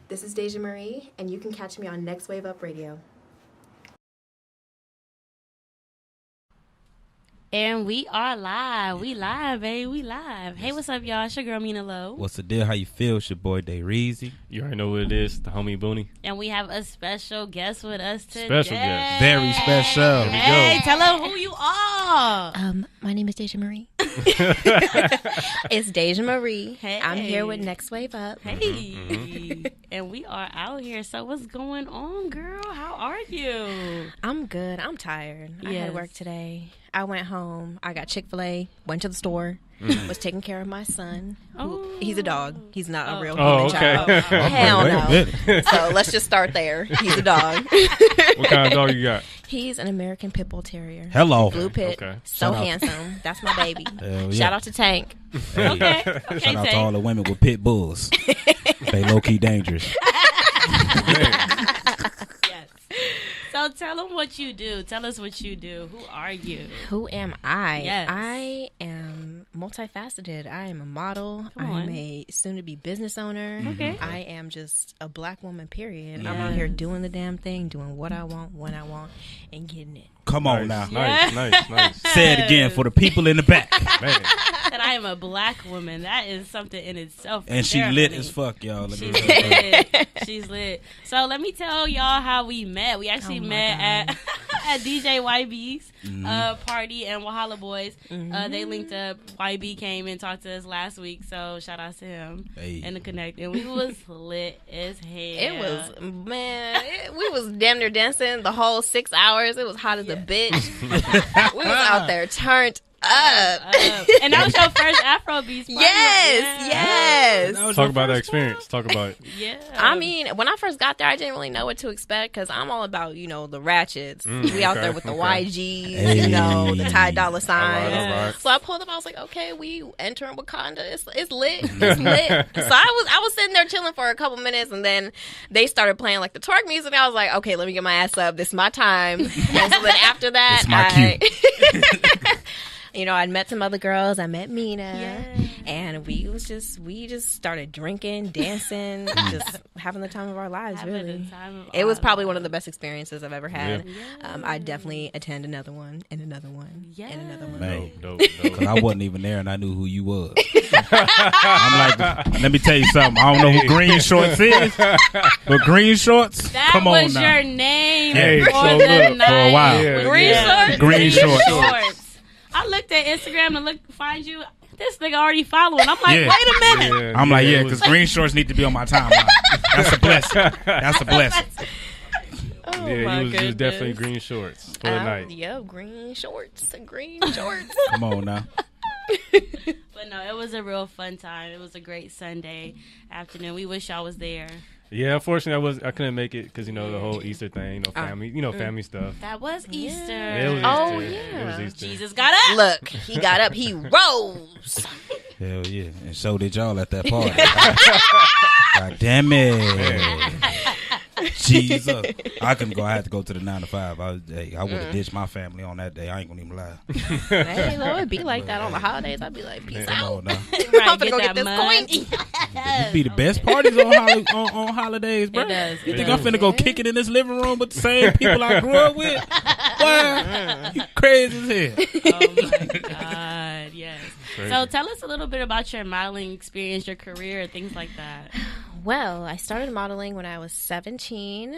This is Deja Ma'rie, and you can catch me on Next Wave Up Radio. And we are live. We live, babe. We live. Hey, what's up, y'all? It's your girl, Mina Lowe. What's the deal? How you feel? It's your boy, Dayreezy. You already know what it is. The homie Booney. And we have a special guest with us today. Special guest. Very special. Hey, tell her who you are. My name is Deja Ma'rie. It's Deja Ma'rie. Hey. I'm here with Next Wave Up. Hey. And we are out here. So what's going on, girl? How are you? I'm good. I'm tired. I Yes. had work today. I went home. I got Chick-fil-A. Went to the store. Was taking care of my son. He's a dog. He's not a real human child. Hell no. So let's just start there. He's a dog. What kind of dog you got? He's an American Pit Bull Terrier. Hello. Blue pit. Okay. So Shout out. handsome. That's my baby. Hell yeah. Shout out to Tank. Hey, Okay, shout out Tank. to all the women with pit bulls. They low-key dangerous. Yes. So tell them what you do. Tell us what you do. Who are you? Who am I? Yes. I am multifaceted. I am a model. Come I'm on. a soon-to-be business owner. Okay. I am just a black woman, period. I'm out here doing the damn thing, doing what I want, when I want, and getting it. Come on now. Nice. Say it again for the people in the back. Man. And I am a black woman. That is something in itself. And she There, lit honey. as fuck, y'all. Let me She's tell you. lit. She's lit. So let me tell y'all how we met. We actually Oh my met God. at DJ YB's party and Wahala Boys. They linked up. YB came and talked to us last week, so shout out to him Hey. and the Connect. And we was lit as hell. It was, we was damn near dancing the whole 6 hours. It was hot as a bitch. We was out there turned up. And that was your first Afrobeats party. Yes. That was Talk your about that first one? experience. Talk about it. Yeah. I mean, when I first got there, I didn't really know what to expect because I'm all about, the ratchets. We out there with the YGs, the Ty Dolla Signs. All right. So I pulled up. I was like, okay, we entering Wakanda. It's lit. It's lit. So I was sitting there chilling for a couple minutes, and then they started playing like the twerk music. I was like, okay, let me get my ass up. This is my time. And so then after that, It's my cue. I'd met some other girls. I met Mina, Yeah. and we just started drinking, dancing, just having the time of our lives. Having really, the time of it was our probably one lives. of the best experiences I've ever had. Yeah. I definitely attend another one and another one and another one. Man. Dope. Because I wasn't even there and I knew who you was. I'm like, let me tell you something. I don't know who Green Shorts is, but Green Shorts, That come on was now. your name Hey, for so the look, for a night. while. Yeah, Green yeah. Shorts? Green Shorts. I looked at Instagram and find you. This nigga already following. I'm like, Yeah. wait a minute. Yeah, I'm like, yeah, it was- because Green Shorts need to be on my timeline. That's a blessing. That's a blessing. Oh Yeah, my he was goodness. definitely green shorts for the night. Yeah, green shorts. Come on now. But no, it was a real fun time. It was a great Sunday afternoon. We wish y'all was there. Yeah, unfortunately, I couldn't make it because the whole Easter thing, family, family stuff. That was Easter. Yeah, it was Oh, Easter. yeah. It was Easter. Jesus got up. Look, he got up. He rose. Hell yeah. And so did y'all at that party. God damn it. Jesus. I couldn't go. I had to go to the 9 to 5. I would have ditched my family on that day. I ain't going to even lie. Hey, Lord, it'd be like that on the holidays. I'd be like, peace Come out. on now. Right, I'm finna go get that this mug. coin. These be the best parties on holidays, bro. It does. You It think does. I'm finna go kick it in this living room with the same people I grew up with? Boy, you crazy as hell. Oh my God, yes. Crazy. So tell us a little bit about your modeling experience, your career, things like that. Well, I started modeling when I was 17.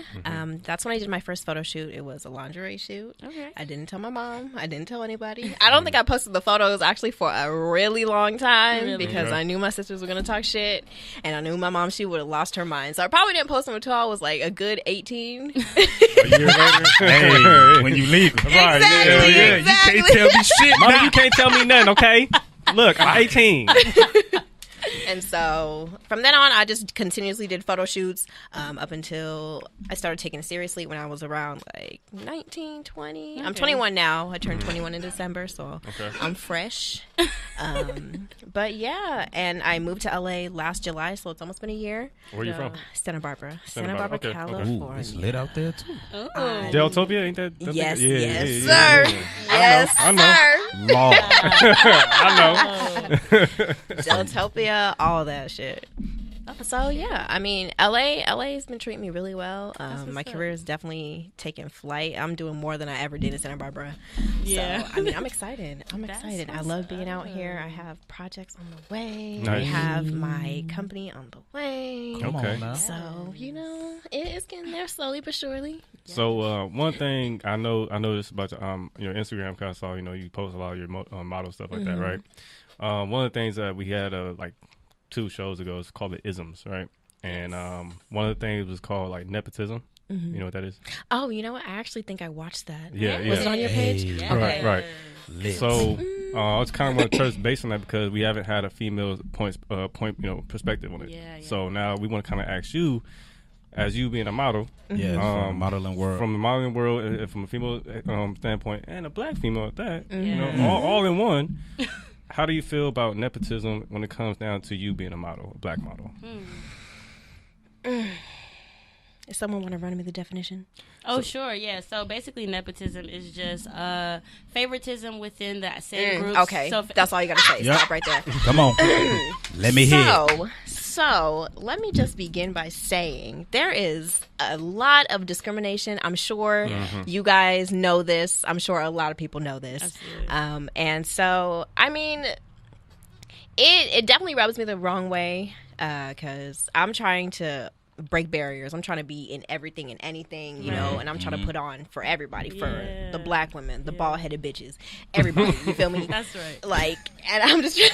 That's when I did my first photo shoot. It was a lingerie shoot. Okay. I didn't tell my mom. I didn't tell anybody. I don't think I posted the photos actually for a really long time Really? because Okay. I knew my sisters were going to talk shit. And I knew my mom, she would have lost her mind. So I probably didn't post them until I was like a good 18. A year later, Hey, when you legal. right? Exactly, Yeah. exactly. You can't tell me shit. Mama, now. you can't tell me nothing, okay? Look, I'm 18. And so from then on, I just continuously did photo shoots up until I started taking it seriously when I was around like 19, 20. I'm Okay. 21 now. I turned 21 in December, so Okay. I'm fresh. But yeah, and I moved to LA last July, so it's almost been a year. Where you from? Santa Barbara. Santa Santa Barbara, Barbara, okay, okay. California. Ooh, it's lit out there too. Oh. Deltopia, ain't that? Yes, yeah, yes, yeah, sir. yeah, yeah. Yes, I know. Lord. I know. Deltopia, all that shit. So yeah, I mean, LA has been treating me really well. what's My up. career is definitely taking flight. I'm doing more than I ever did in Santa Barbara. Yeah. So I mean, I'm excited. That's I what's love being out up. here. I have projects on the way. I Nice. have my company on the way. Come Okay. on now. So it's getting there slowly but surely. So one thing I noticed about your Instagram, because I saw you post a lot of your model stuff like that, right? One of the things that we had like 2 shows ago is called the isms, right? And one of the things was called like nepotism. You know what that is? Oh, you know what? I actually think I watched that. Yeah, Was it on your page? Hey. Okay. Right. Lit. So I was kind of want to touch base on that because we haven't had a female point perspective on it. Yeah. So now we want to kind of ask you, as you being a model, Yeah, from modeling world. from the modeling world, and from a female standpoint, and a black female at that, Yeah. all in one. How do you feel about nepotism when it comes down to you being a model, a black model? Does someone want to run me the definition? Oh, sure, yeah. So basically, nepotism is just favoritism within that same group. Okay, So that's all you got to say. Yep. Stop right there. Come on. Let me hear. So let me just begin by saying there is a lot of discrimination. I'm sure you guys know this. I'm sure a lot of people know this. Absolutely. And so, I mean, it definitely rubs me the wrong way because I'm trying to break barriers. I'm trying to be in everything and anything, you know, and I'm trying to put on for everybody, for the black women, the bald-headed bitches, everybody. You feel me? That's right. Like, and I'm just trying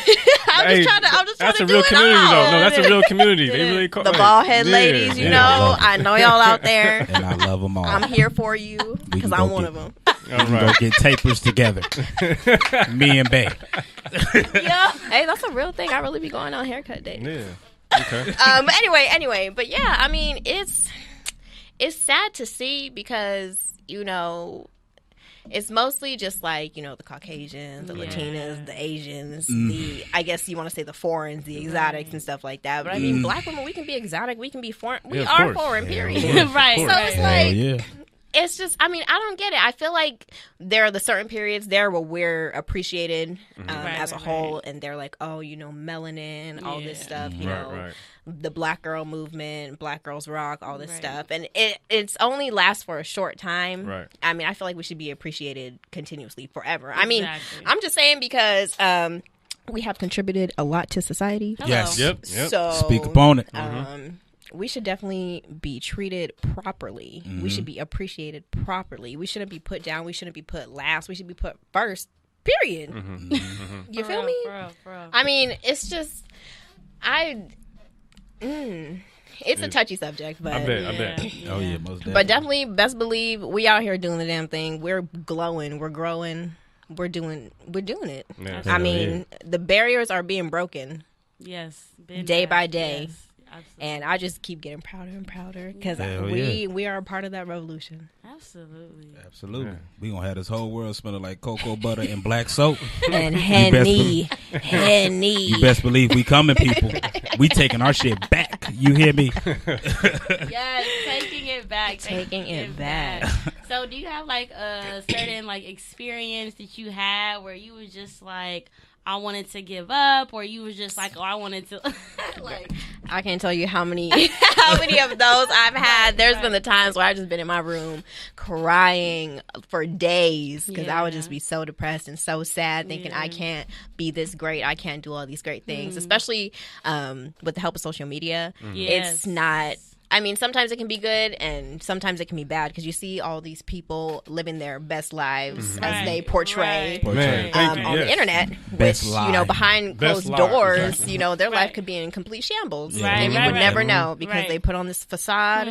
Hey, to that's do a real it community, all. though. No, that's a real community. They really call The like, bald head yeah, ladies, you yeah. know. Love it. I know y'all out there. And I love them all. I'm here for you because can I'm go one get- of them. All We go right. get tapers together. Me and Bay. Yeah. Hey, that's a real thing. I really be going on haircut days. Yeah. Okay. But anyway, but yeah, I mean, it's sad to see because, you know, it's mostly just like, you know, the Caucasians, the Latinas, the Asians, the, I guess you want to say the foreigners, the exotics and stuff like that. But I mean, black women, we can be exotic, we can be foreign. We Yeah, of are course. foreign, period. Right. So right. it's Hell like, yeah. it's just, I mean, I don't get it. I feel like there are the certain periods there where we're appreciated as a whole, and they're like, oh, you know, melanin, all this stuff, you know, Right. the black girl movement, black girls rock, all this stuff, and it's only lasts for a short time. Right. I mean, I feel like we should be appreciated continuously forever. I mean, Exactly. I'm just saying because we have contributed a lot to society. Hello. Yes. Yep. So Speak upon it. we should definitely be treated properly. We should be appreciated properly. We shouldn't be put down. We shouldn't be put last. We should be put first. Period. You feel me? For real. I mean, it's just it's a touchy subject, but I bet. Oh yeah, most definitely. but definitely best believe we out here doing the damn thing. We're glowing. We're growing. We're doing it. Yeah. I mean, the barriers are being broken. Yes. Been Day there. by day. Yes. Absolutely. And I just keep getting prouder and prouder because Hell we are a part of that revolution. Absolutely. Absolutely. We gonna have this whole world smelling like cocoa butter and black soap. And Henny. Henny. You best believe we coming, people. We taking our shit back. You hear me? Yes, taking it back. Taking it back. So, do you have like a certain like experience that you had where you was just like, I wanted to give up, or you was just like, oh, I wanted to like. I can't tell you how many of those I've had. There's been the times where I've just been in my room crying for days because I would just be so depressed and so sad, thinking I can't be this great. I can't do all these great things, especially with the help of social media. It's not. I mean, sometimes it can be good and sometimes it can be bad because you see all these people living their best lives as they portray Man, thank you. on the internet, Best which, lie. you know, behind Best closed lie, doors, exactly. you know, their life Right. could be in complete shambles. Yeah. And you Right, would right. never know because Right. they put on this facade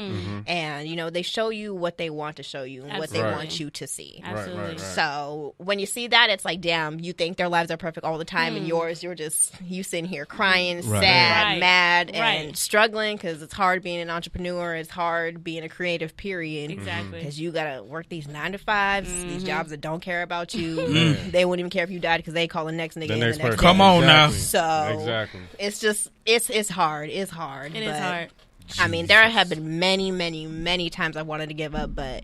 and, you know, they show you what they want to show you and what they Absolutely. want you to see. Absolutely. Right. So when you see that, it's like, damn, you think their lives are perfect all the time and yours, you're just, you sitting here crying, Right. sad, Right. mad, Right. and struggling because it's hard being an entrepreneur. It's hard being a creative, period. Exactly. Because you gotta work these 9 to 5s, these jobs that don't care about you. They wouldn't even care if you died because they call the next nigga The in next the next person. Come day. on now. Exactly. So Exactly. it's just it's hard. It's hard. It is but, hard. I mean, there have been many times I wanted to give up, but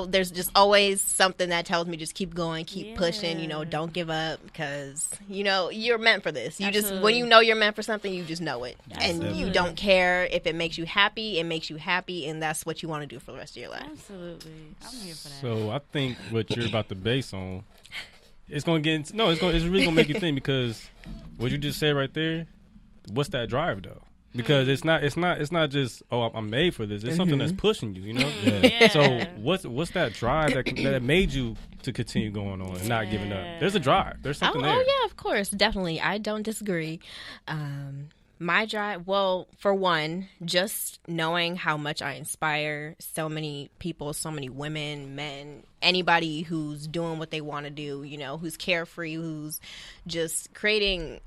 there's just always something that tells me just keep going, keep pushing, you know, don't give up, because, you know, you're meant for this. You just, when you know you're meant for something, you just know it. And you don't care if it makes you happy, it makes you happy, and that's what you want to do for the rest of your life. Absolutely. I'm here for that. So I think what you're about to base on, it's going to get into, it's really going to make you think, because what you just said right there, what's that drive though? Because it's not just, oh, I'm made for this. It's something that's pushing you, you know. Yeah. So what's that drive that made you to continue going on and not giving up? There's a drive. There's something there. Oh yeah, of course, definitely. I don't disagree. My drive, well, for one, just knowing how much I inspire so many people, so many women, men, anybody who's doing what they want to do, you know, who's carefree, who's just creating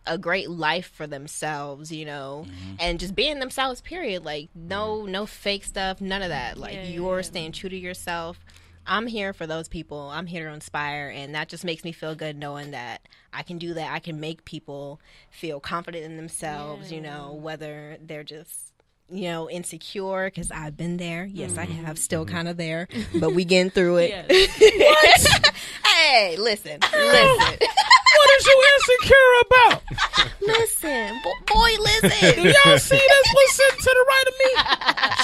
a great life for themselves, you know, and just being themselves, period. Like, no fake stuff, none of that. Like, you're staying true to yourself. I'm here for those people. I'm here to inspire, and that just makes me feel good knowing that I can do that. I can make people feel confident in themselves, you know, whether they're just, you know, insecure, because I've been there. Yes, I have. Still kind of there, but we getting through it. What? Hey, listen. What is you insecure about? Listen, boy, listen. Do y'all see this one sitting to the right of me?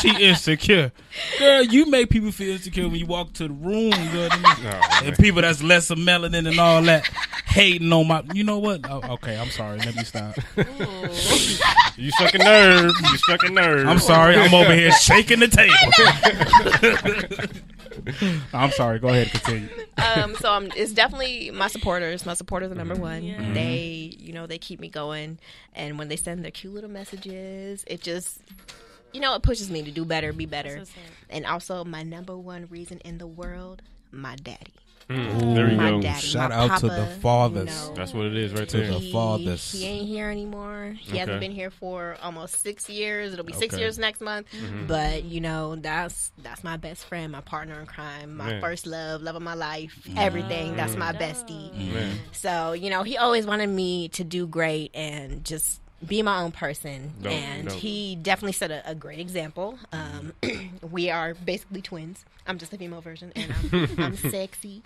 She insecure. Girl, you make people feel insecure when you walk to the room, girl. And people that's less of melanin and all that hating on my... You know what? Oh, okay, I'm sorry. Let me stop. You struck a nerve. I'm sorry. I'm over here shaking the table. I'm sorry. Go ahead. Continue. It's definitely my supporters. My supporters are number one. Yeah. They, you know, they keep me going. And when they send their cute little messages, it just, you know, it pushes me to do better, be better. And also my number one reason in the world, my daddy. There you go. Daddy, shout out Papa, to the fathers. You know, that's what it is right there. The fathers. He ain't here anymore. He hasn't been here for almost 6 years. It'll be 6 years next month. But, you know, that's my best friend, my partner in crime, my first love of my life, everything. That's my bestie. So, you know, he always wanted me to do great and just be my own person. He definitely set a great example. We are basically twins. I'm just a female version, and I'm sexy.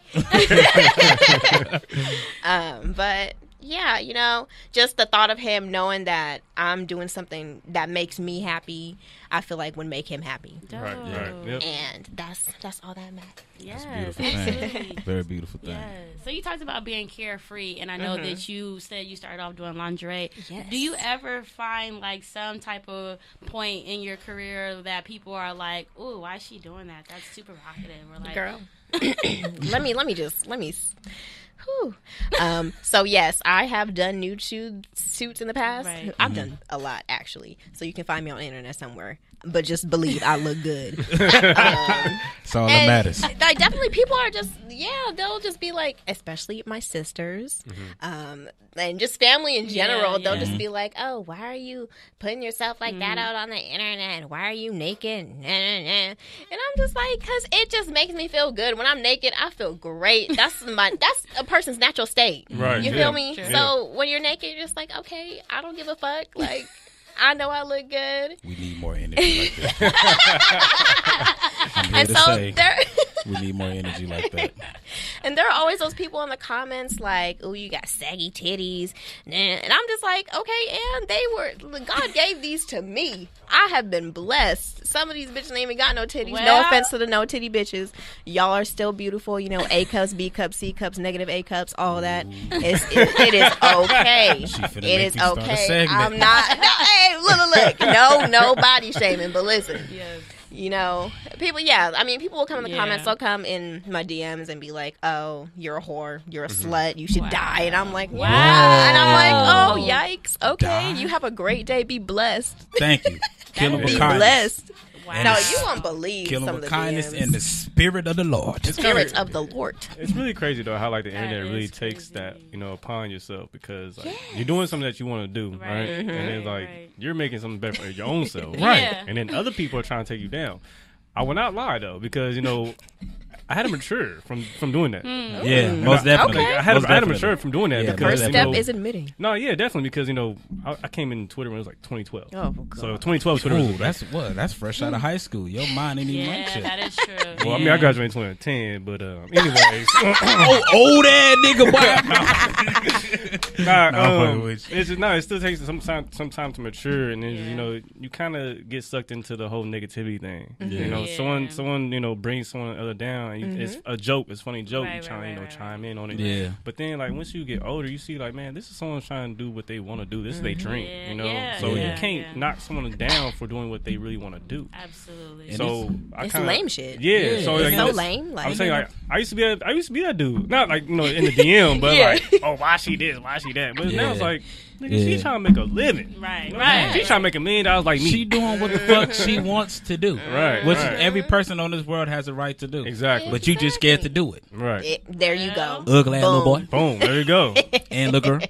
But yeah, you know, just the thought of him knowing that I'm doing something that makes me happy, I feel like would make him happy. Right. Yep. And that's all that matters. Yes, beautiful thing. Very beautiful thing. Yes. So you talked about being carefree, and I know that you said you started off doing lingerie. Yes. Do you ever find like some type of point in your career that people are like, "Ooh, why is she doing that? That's super provocative." We're like, girl, let me. So yes, I have done nude suits in the past. Right. I've done a lot, actually. So you can find me on the internet somewhere. But just believe I look good. That's all that matters. Like, definitely, people are just, they'll just be like, especially my sisters, and just family in general. They'll just be like, "Oh, why are you putting yourself like that out on the internet? Why are you naked?" And I'm just like, because it just makes me feel good. When I'm naked, I feel great. That's a person's natural state. Right. You feel me? Sure. So when you're naked, you're just like, okay, I don't give a fuck. Like, I know I look good. We need more energy like that. I'm here to say, we need more energy like that. And there are always those people in the comments like, "Oh, you got saggy titties," and I'm just like, okay, and God gave these to me. I have been blessed. Some of these bitches ain't even got no titties. Well, no offense to the no titty bitches. Y'all are still beautiful. You know, A cups, B cups, C cups, negative A cups, all that. It is okay. It is okay. I'm not. No, hey, look. No, nobody shaming. But listen. Yes. You know, people, people will come in the comments, they'll come in my DMs and be like, "Oh, you're a whore, you're a slut, you should die." And I'm like, wow. And I'm like, "Oh, yikes. Okay, die. You have a great day, be blessed." Thank you. Kill him with be kindness. blessed. Wow. No, you won't believe Kill him some with of the kindness DMs. and the spirit of the Lord. The spirit of the Lord. It's really crazy though how like the internet is really takes crazy. that, you know, upon yourself, because like, you're doing something that you want to do, right? And then like you're making something better for your own self, Right. Yeah. And then other people are trying to take you down. I will not lie though, because you know, I had to mature from doing that. Yeah, most definitely. Okay. I had Most to definitely. mature from doing that Yeah, because First most you step know, is admitting. no, yeah, definitely because I came in Twitter when it was like 2012. Oh, God. So 2012 Twitter. Ooh, Was that's fresh out of high school. Your mind ain't even like Yeah, shit. that is true. well, I mean, I graduated in 2010, but anyways, Old ass nigga, boy. nah, I'm fucking with you. it's just, it still takes some time to mature, and then you know, you kind of get sucked into the whole negativity thing. You know, Yeah. someone brings someone other down. And it's a joke, it's a funny joke. Right, you trying right, right, chime in on it. Yeah. But then like once you get older, you see like, man, this is someone trying to do what they want to do. This is their dream. Yeah, You know, yeah, so yeah, you can't knock someone down for doing what they really want to do. Absolutely. And So I It's kinda, lame shit. Yeah, so It's like, so lame. Like, I'm saying like I used to be that dude. Not like in the DM, but Yeah. like, oh, why she this, why she that. But now it's Yeah. like, nigga, Yeah. she's trying to make a living. right, She's right. trying to make $1 million like me. She doing what the fuck she wants to do. Right, Which right. every person on this world has a right to do. Exactly. But you just scared to do it. Right. there you go. Ugly ass little boy. Boom. There you go. And little girl.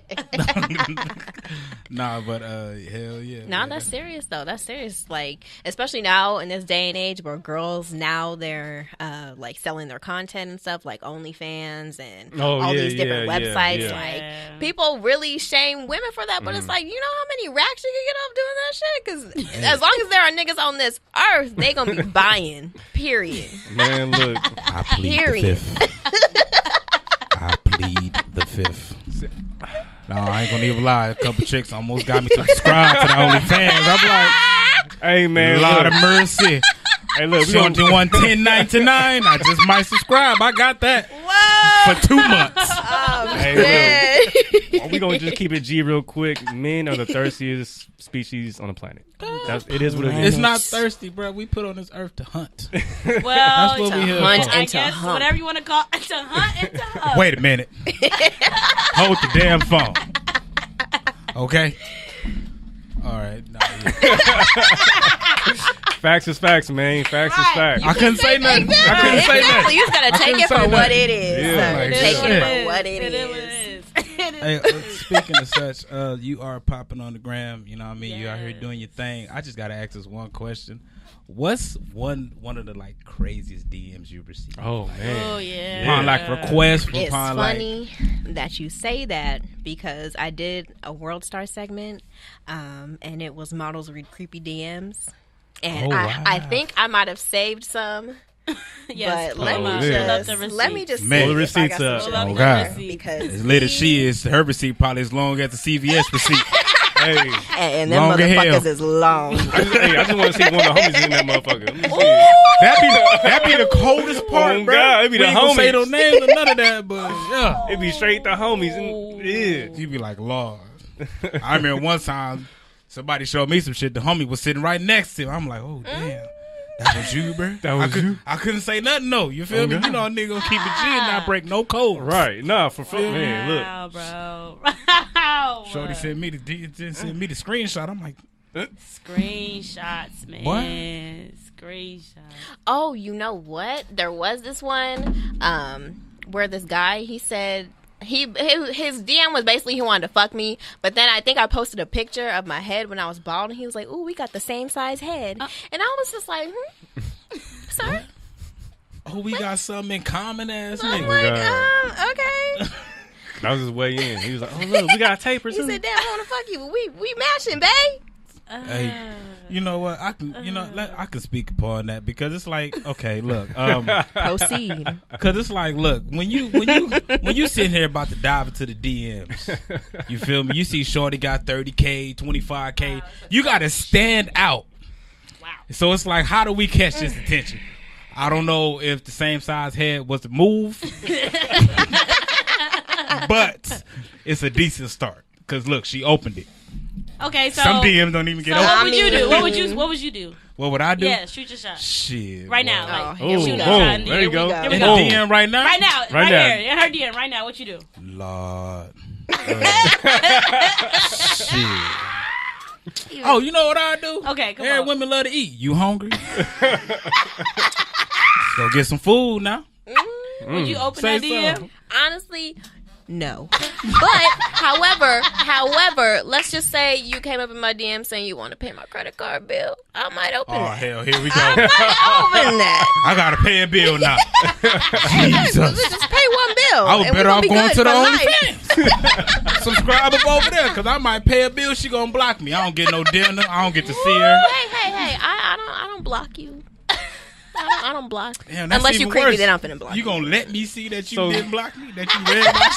Nah, but hell yeah. No, man. that's serious though. That's serious. Like, especially now in this day and age where girls now they're like selling their content and stuff, like OnlyFans and all these different websites. yeah. Like, Yeah. people really shame women for that, but it's like, you know how many racks you can get off doing that shit? Because as long as there are niggas on this earth, they gonna be buying. Period. Man, look. I plead Period. the fifth. I plead the fifth. No, I ain't gonna even lie. A couple chicks almost got me to subscribe to the OnlyFans. I'm like, Hey, man. Lord Look. of mercy. Hey, look. We gonna, 21.10.99. I just might subscribe. I got that for 2 months. hey, look. We gonna just keep it G real quick. Men are the thirstiest species on the planet. It is what it is. It's not thirsty, bro. We put on this earth to hunt. Well, That's what we here hunt for. I and to guess hump. whatever you want to call it, to hunt and to hump. Wait a minute. Hold the damn phone. Okay. All right. Nah, yeah. Facts is facts, man. Facts is facts. I couldn't say nothing. I couldn't say Exactly. nothing. You just gotta take couldn't it say for what nothing. it is. Yeah, So like, take shit. it for what it It is. is. Hey, speaking of such, you are popping on the gram. You know what I mean? You out here doing your thing. I just gotta ask this one question. What's one of the like craziest DMs you've received? Oh man. Oh yeah. Upon like requests from It's upon like funny that you say that because I did a World Star segment, and it was models read creepy DMs, and Oh, I wow. think I might have saved some, Yes, but let pull me up. yeah. Pull up the let me receipts. just Man. see Pull the if I got receipts up. some shit Pull up Oh, the God. receipts. because as lit as she is, her receipt probably as long as the CVS receipt. Hey. and them Long as hell. motherfuckers is long. I just want to see one of the homies in that motherfucker. Let me see. That'd be the coldest part, Oh, bro. God, it be We the ain't gonna say no homies. names or none of that, but yeah. It be straight the homies. And, yeah. You be like, Lord. I remember one time somebody showed me some shit. The homie was sitting right next to him. I'm like, oh damn, that was you, bro. That was you? I couldn't say nothing. No, you feel Oh, me? God. You know, a nigga gonna keep it G and not break no code. Right. Nah, for man, look. Wow, bro. Wow. Shorty sent me the screenshot. I'm like, Screenshots, man. What? Screenshots. Oh, you know what? There was this one where this guy, he said his DM was basically he wanted to fuck me, but then I think I posted a picture of my head when I was bald, and he was like, "Ooh, we got the same size head," and I was just like, "Sir." oh, we got something in common, ass I'm nigga. like, okay. That was his way in. He was like, oh, look, we got a taper, He too. said, "Damn, I want to fuck you. We matching, babe." Hey, you know what? I can, I can speak upon that because it's like, okay, look, Proceed. because it's like, look, when you sitting here about to dive into the DMs, you feel me? You see, Shorty got 30K, 25K. You got to stand out. Wow. So it's like, how do we catch this attention? I don't know if the same size head was the move, but it's a decent start. Because look, she opened it. Okay, so Some DMs don't even get so open. what would you do? What would I you? mean- What would you do? What would I do? Yeah, shoot your shot Shit. right boy. now. Like, here we shoot a go. shot in the There you air. go. Here we In the go. DM right now? Right now, Right right now. here, in her DM, right now. What you do? Lord. Shit. Oh, you know what I do? Okay, come Every on. women love to eat. You hungry? Let's go get some food now. Would you open Say that DM? something. Honestly, no. But however, let's just say you came up in my DM saying you want to pay my credit card bill. I might open Oh, that. hell, here we go. I might open that. I got to pay a bill now. Jesus. Just pay one bill. I was and better we off be going good to the for life. OnlyFans. Subscribe up over there, because I might pay a bill. She going to block me. I don't get no dinner. I don't get to see her. Hey! I don't block you. I don't block. Damn, that's Unless you even creepy, worse. then I'm finna block You gonna let me see that you So- didn't block me? That you read my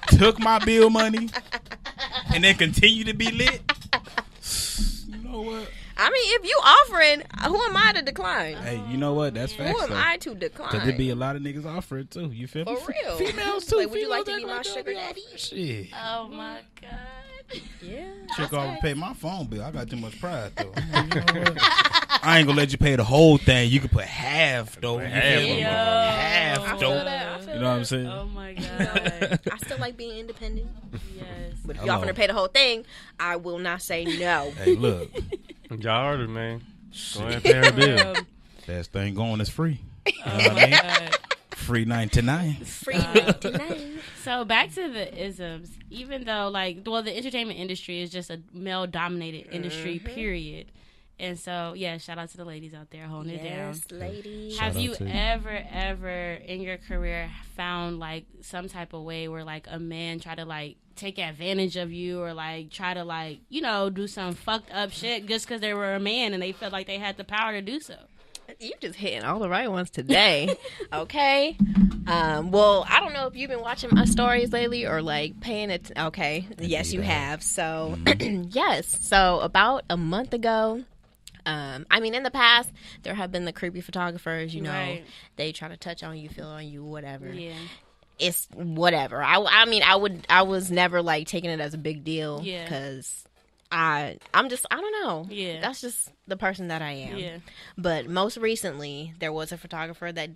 shit, took my bill money, and then continue to be lit? You know what? I mean, if you offering, who am I to decline? Hey, you know what? That's Who facts, am though. I to decline? Because there be a lot of niggas offering, too. You feel me? For real. Females, too. Like, would you like to Females be my act sugar they be daddy? offering Shit. Oh my god. Yeah. Chick off pay my phone bill. I got too much pride, though. You know what? I ain't gonna let you pay the whole thing. You can put half, though. You Half. feel me? Yo. Half, I though. feel that. I feel You know what I'm that. saying? Oh my god. I still like being independent. Yes. But if Hello. y'all finna pay the whole thing, I will not say no. Hey, look. Y'all harder, man. Go ahead and pay her bill. Best thing going is free. Oh my god. Free 99. Free 99. So back to the isms. Even though, the entertainment industry is just a male-dominated industry, period. And so, yeah, shout out to the ladies out there holding it down. Yes, ladies. Have Shout you out to you. ever in your career found some type of way where a man try to take advantage of you or try to do some fucked up shit just because they were a man and they felt like they had the power to do so? You just hitting all the right ones today. Okay. Well, I don't know if you've been watching my stories lately or paying it. Okay. Yes, you have. So, yes. So about a month ago, I mean, in the past, there have been the creepy photographers, Right. they try to touch on you, feel on you, whatever. Yeah. It's whatever. I mean, I was never taking it as a big deal. Yeah. Because I'm just, I don't know. Yeah. That's just the person that I am. Yeah. But most recently, there was a photographer that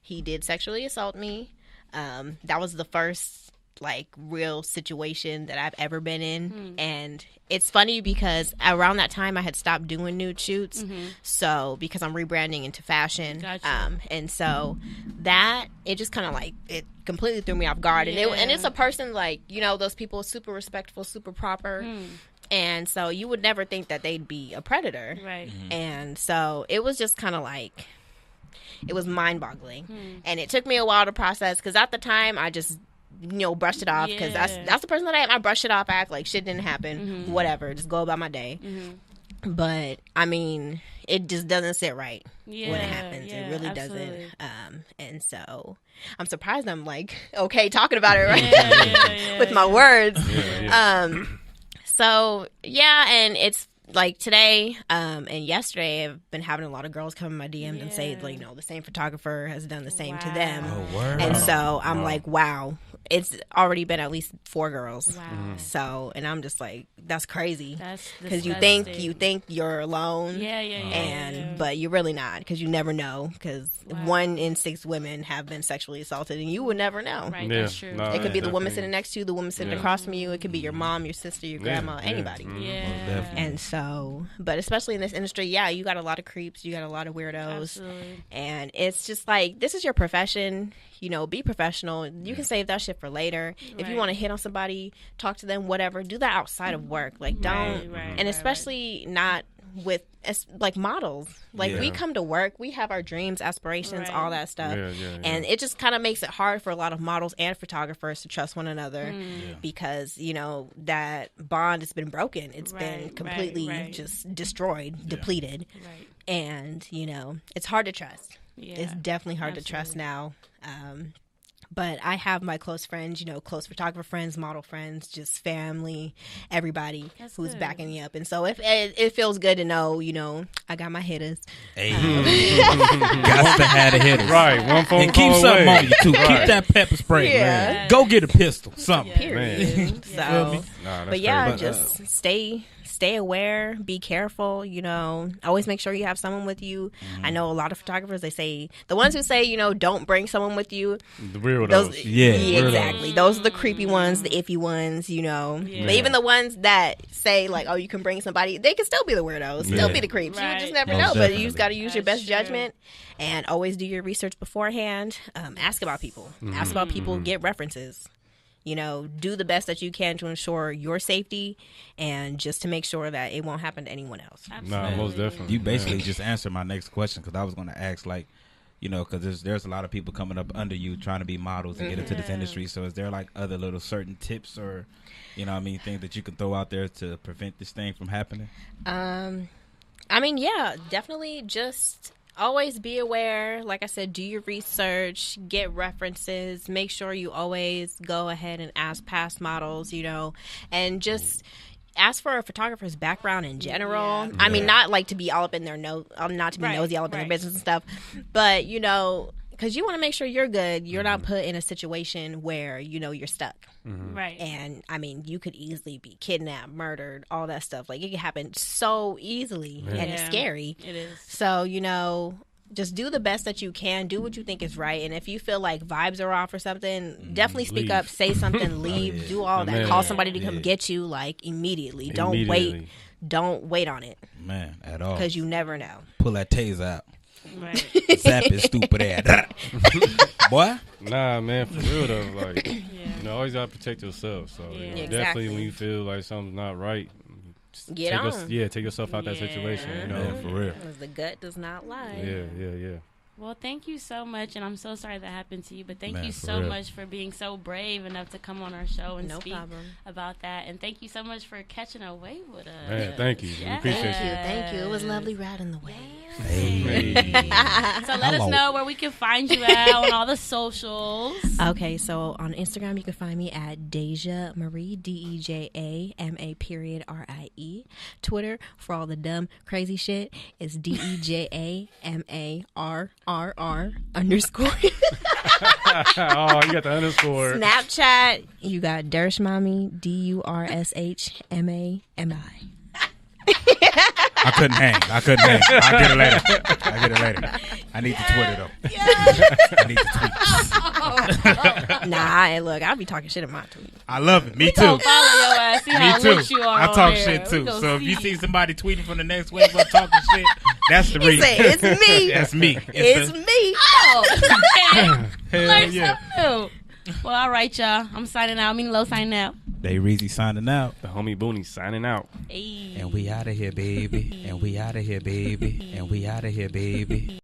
he did sexually assault me. That was the first real situation that I've ever been in. And it's funny because around that time I had stopped doing nude shoots. So because I'm rebranding into fashion. Gotcha. And so that it just kind of it completely threw me off guard. Yeah. And it's a person those people super respectful, super proper. And so you would never think that they'd be a predator. Right. And so it was just kind of it was mind-boggling. And it took me a while to process because at the time I just, brushed it off because Yeah. that's the person that I am. I brushed it off, act like shit didn't happen, whatever, just go about my day. But, I mean, it just doesn't sit right when it happens. Yeah, it really absolutely. doesn't. And so I'm surprised I'm okay talking about it right Yeah, with my words. Yeah. So yeah, and it's today and yesterday I've been having a lot of girls come in my DMs and say the same photographer has done the same to them. Oh, word. And so I'm Wow. wow, it's already been at least 4 girls. Wow. So, and I'm just that's crazy. That's Because you disgusting. think you're alone. Yeah. And but you're really not, because you never know, because Wow. 1 in 6 women have been sexually assaulted and you would never know. Right, Yeah. that's true. No, It could be the woman definitely. sitting next to you, the woman sitting Yeah. across from you. It could be your mom, your sister, your grandma, Yeah. anybody. Mhm. Yeah. definitely. And so, but especially in this industry, yeah, you got a lot of creeps, you got a lot of weirdos. Absolutely. And it's just this is your profession, be professional. You can save that shit for later. If you Right. want to hit on somebody, talk to them, whatever, do that outside of work. Don't, right, and especially not with models. We Yeah. come to work, we have our dreams, aspirations, Right. all that stuff. Yeah. And it just kind of makes it hard for a lot of models and photographers to trust one another Mm. because, that bond has been broken. It's been Right, completely right. just destroyed, depleted. Right. And, it's hard to trust. Yeah. It's definitely hard to trust now. But I have my close friends, close photographer friends, model friends, just family, everybody That's who's good. backing me up. And so if it feels good to know, I got my hitters. Hey. Got to have the hitters. Right. One phone And call keep something away. on you, too. Right. Keep that pepper spray. Yeah. Man. Go get a pistol. Something. Period. Feel me? So, Nah, that's but yeah, crazy. just stay aware, be careful, always make sure you have someone with you. I know a lot of photographers, they say, the ones who say, don't bring someone with you, The real those, Yeah, exactly. Those are the creepy ones, the iffy ones, But even the ones that say oh, you can bring somebody, they can still be the weirdos, still Yeah. be the creeps. Right. You just never Most know. But definitely. you just got to use your That's best true. judgment and always do your research beforehand. Ask about people. Ask about people. Get references. do the best that you can to ensure your safety and just to make sure that it won't happen to anyone else. Absolutely. No, most definitely. You basically just answered my next question, because I was going to ask, like, because there's a lot of people coming up under you trying to be models and get into this industry. So is there like other little certain tips or, things that you can throw out there to prevent this thing from happening? Yeah, definitely just always be aware. Like I said, do your research, get references, make sure you always go ahead and ask past models, and just ask for a photographer's background in general. I mean, not like to be all up in their not to be nosy all up in their business and stuff, but because you want to make sure you're good. You're not put in a situation where you're stuck, right? And I mean, you could easily be kidnapped, murdered, all that stuff. Like, it can happen so easily, and it's scary. It is. So just do the best that you can. Do what you think is right. And if you feel like vibes are off or something, definitely speak up, say something, leave, do all that. Man. Call somebody to come get you, like, immediately. Don't wait. Don't wait on it. Man, at all. Because you never know. Pull that taser out. Right. Zap his stupid ass. Boy. Nah, man, for real though, like, always gotta protect yourself. So Yeah. definitely when you feel like something's not right, just Get on. take yourself out that situation. Yeah, for real. Because the gut does not lie. Yeah. Well, thank you so much, and I'm so sorry that happened to you, but thank Man, you for so real. much for being so brave enough to come on our show and No speak problem. about that, and thank you so much for catching a wave with us. Man, thank you. We appreciate you. Thank you. It was lovely riding the wave. Hey. So let us know where we can find you at on all the socials. Okay, so on Instagram, you can find me at Deja Ma'rie, DejaMaRrie. Twitter, for all the dumb, crazy shit, is DejaMarrr_. Oh, you got the underscore. Snapchat, you got Durshmami, DURSHMAMI. I couldn't hang. I'll get it later. I need the Twitter, though. I need the tweets. Nah, look, I'll be talking shit in my tweet. I love it. Me too. Don't follow your ass. See how lit you are I on talk there. shit, too. We gonna So if you see. see somebody tweeting from the next wave up talking shit, that's the reason. Say, it's me. That's me. It's me. Oh, okay. Hell Learn yeah. something new. Well, all right, y'all. I'm signing out. Low signing out. They Reezy signing out. The homie Booney signing out. Hey. And we out of here, baby. And we out of here, baby. And we out of here, baby.